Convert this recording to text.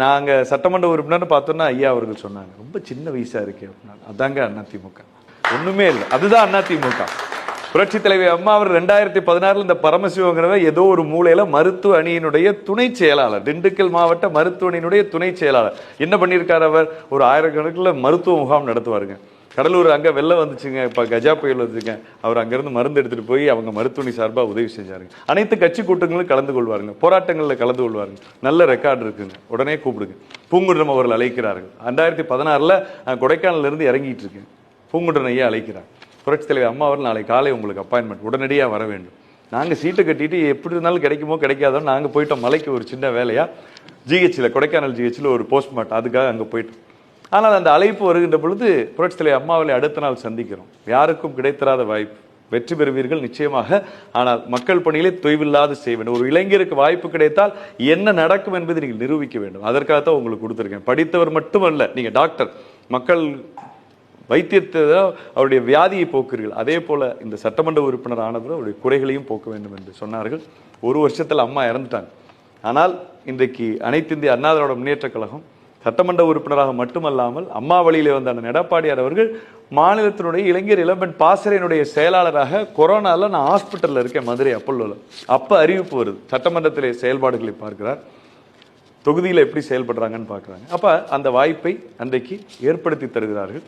நாங்க சட்டமன்ற உறுப்பினர் பார்த்தோம்னா ஐயா அவர்கள் சொன்னாங்க, ரொம்ப சின்ன வயசா இருக்கு அப்படின்னா. அதாங்க அதிமுக, ஒண்ணுமே இல்லை, அதுதான் அதிமுக. புரட்சி தலைவி அம்மா அவர் 2016 இந்த பரமசிவங்கிறவ ஏதோ ஒரு மூலையில மருத்துவ அணியினுடைய துணை செயலாளர், திண்டுக்கல் மாவட்ட மருத்துவ அணியினுடைய துணை செயலாளர். என்ன பண்ணியிருக்காரு அவர்? ஒரு ஆயிரக்கணக்கில் மருத்துவ முகாம் நடத்துவாருங்க. கடலூர் அங்கே வெள்ளம் வந்துச்சுங்க, இப்போ கஜா புயல் வந்துச்சுங்க, அவர் அங்கேருந்து மருந்து எடுத்துகிட்டு போய் அவங்க மருத்துவமனை சார்பாக உதவி செஞ்சாருங்க. அனைத்து கட்சி கூட்டங்களும் கலந்து கொள்வாருங்க, போராட்டங்களில் கலந்து கொள்வாருங்க. நல்ல ரெக்கார்டு இருக்குங்க, உடனே கூப்பிடுங்க. பூங்குன்றம் அவர்கள் அழைக்கிறார்கள். 2016 கொடைக்கானலிருந்து இறங்கிட்டு இருக்கேன், பூங்குன்றம் ஐயா அழைக்கிறாங்க. புரட்சி தலைவர் அம்மா அவர்கள் நாளை காலை உங்களுக்கு அப்பாயின்மெண்ட், உடனடியாக வர வேண்டும். நாங்கள் சீட்டை கட்டிட்டு எப்படி இருந்தாலும் கிடைக்குமோ கிடைக்காதோ நாங்கள் போயிட்டோம். மலைக்கு ஒரு சின்ன வேலையாக ஜிஹெச்சில், கொடைக்கானல் ஜிஹெச்சில் ஒரு போஸ்ட்மார்ட்டம், அதுக்காக அங்கே போயிட்டோம். ஆனால் அந்த அழைப்பு வருகின்ற பொழுது புரட்சி தலைவர் அம்மாவை அடுத்த நாள் சந்திக்கிறோம். யாருக்கும் கிடைத்தராத வாய்ப்பு, வெற்றி பெறுவீர்கள் நிச்சயமாக. ஆனால் மக்கள் பணியிலே தொய்வில்லாது செய்ய வேண்டும். ஒரு இளைஞருக்கு வாய்ப்பு கிடைத்தால் என்ன நடக்கும் என்பதை நீங்கள் நிரூபிக்க வேண்டும். அதற்காகத்தான் உங்களுக்கு கொடுத்துருக்கேன். படித்தவர் மட்டுமல்ல, நீங்கள் டாக்டர், மக்கள் வைத்தியத்தை அவருடைய வியாதியை போக்குறீர்கள். அதே போல இந்த சட்டமன்ற உறுப்பினர் ஆனவர் அவருடைய குறைகளையும் போக்க வேண்டும் என்று சொன்னார்கள். ஒரு வருஷத்தில் அம்மா இறந்துட்டாங்க. ஆனால் இன்றைக்கு அனைத்து இந்திய அண்ணா திராவிட முன்னேற்ற கழகம் சட்டமன்ற உறுப்பினராக மட்டுமல்லாமல் அம்மா வழியிலே வந்த அந்த எடப்பாடியார் அவர்கள் மாநிலத்தினுடைய இளைஞர் இளம்பெண் பாசறையினுடைய செயலாளராக, கொரோனால நான் ஹாஸ்பிட்டலில் இருக்கேன் மதுரை அப்பல்லோல, அப்போ அறிவிப்பு வருது. சட்டமன்றத்திலே செயல்பாடுகளை பார்க்கிறார், தொகுதியில் எப்படி செயல்படுறாங்கன்னு பார்க்குறாங்க. அப்போ அந்த வாய்ப்பை அன்றைக்கு ஏற்படுத்தி தருகிறார்கள்.